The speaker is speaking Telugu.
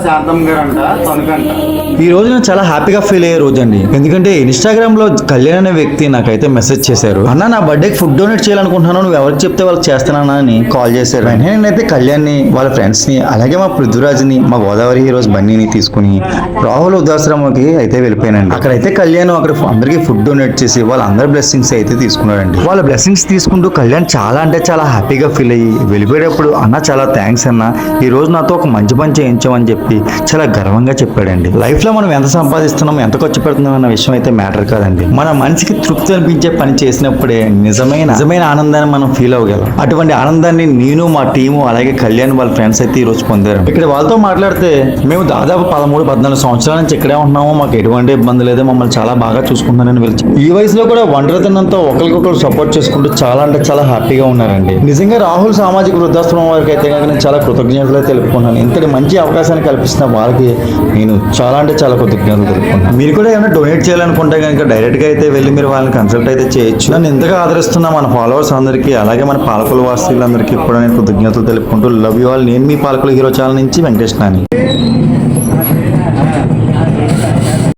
శాంతం గారు అంట తనకంట. ఈ రోజు నేను చాలా హ్యాపీగా ఫీల్ అయ్యే రోజు అండి. ఎందుకంటే ఇన్స్టాగ్రామ్ లో కళ్యాణ్ అనే వ్యక్తి నాకైతే మెసేజ్ చేశారు, అన్న నా బర్త్డేకి ఫుడ్ డొనేట్ చేయాలనుకుంటున్నాను, నువ్వు ఎవరికి చెప్తే వాళ్ళకి చేస్తానా అని కాల్ చేశారు. వెంటనే నేనైతే కళ్యాణ్ ని, వాళ్ళ ఫ్రెండ్స్ ని, అలాగే మా పృథ్వీరాజ్ ని, మా గోదావరి హీరోస్ బన్నీని తీసుకుని రాహుల్ వృద్ధాశ్రమంకి అయితే వెళ్ళిపోయానండి. అక్కడైతే కళ్యాణ్ అక్కడ అందరికి ఫుడ్ డొనేట్ చేసి వాళ్ళందరి బ్లెస్సింగ్స్ అయితే తీసుకున్నాడండి. వాళ్ళ బ్లెస్సింగ్స్ తీసుకుంటూ కళ్యాణ్ చాలా అంటే చాలా హ్యాపీగా ఫీల్ అయ్యి వెళ్ళిపోయేటప్పుడు, అన్న చాలా థ్యాంక్స్ అన్న, ఈ రోజు నాతో ఒక మంచి పని చేయించామని చెప్పి చాలా గర్వంగా చెప్పాడండి. లైఫ్ లో మనం ఎంత సంపాదిస్తున్నాం, ఎంత ఖర్చు పెడుతున్నాం అన్న విషయం అయితే మ్యాటర్ కాదండి. మన మనసుకి తృప్తి అనిపించే పని చేసినప్పుడే నిజమైన ఆనందాన్ని మనం ఫీల్ అవ్వగలం. అటువంటి ఆనందాన్ని నేను, మా టీము, అలాగే కళ్యాణ్ వాళ్ళ ఫ్రెండ్స్ అయితే ఈ రోజు పొందారు. ఇక్కడ వాళ్ళతో మాట్లాడితే మేము దాదాపు 13-14 సంవత్సరాల నుంచి ఇక్కడే ఉంటున్నాము, మాకు ఎటువంటి ఇబ్బంది లేదు, మమ్మల్ని చాలా బాగా చూసుకుంటారని పిలిచి ఈ వయసులో కూడా ఒంటరితనంతో ఒకరికొకరు సపోర్ట్ చేసుకుంటూ చాలా అంటే చాలా హ్యాపీగా ఉన్నారండి. నిజంగా రాహుల్ సామాజిక వృద్ధాశ్రమం వారికి అయితే కనుక నేను చాలా కృతజ్ఞతలు తెలుపుకున్నాను. ఇంతటి మంచి అవకాశాన్ని కల్పిస్తున్న వాళ్ళకి నేను చాలా అంటే చాలా కృతజ్ఞతలు తెలుపుకున్నాను. మీరు కూడా ఏమైనా డొనేట్ చేయాలనుకుంటే కనుక డైరెక్ట్ గా అయితే వెళ్ళి మీరు వాళ్ళని కన్సల్ట్ అయితే చేయొచ్చు. నన్ను ఇంతగా ఆదరిస్తున్న మన ఫాలోవర్స్ అందరికీ, అలాగే మన పాలకుల వాసులందరికీ కూడా నేను కృతజ్ఞతలు తెలుపుకుంటూ లవ్ యూ ఆల్. నేను మీ పాలకుల హీరో ఛానల్ నుంచి వెంకటేష్ నాని.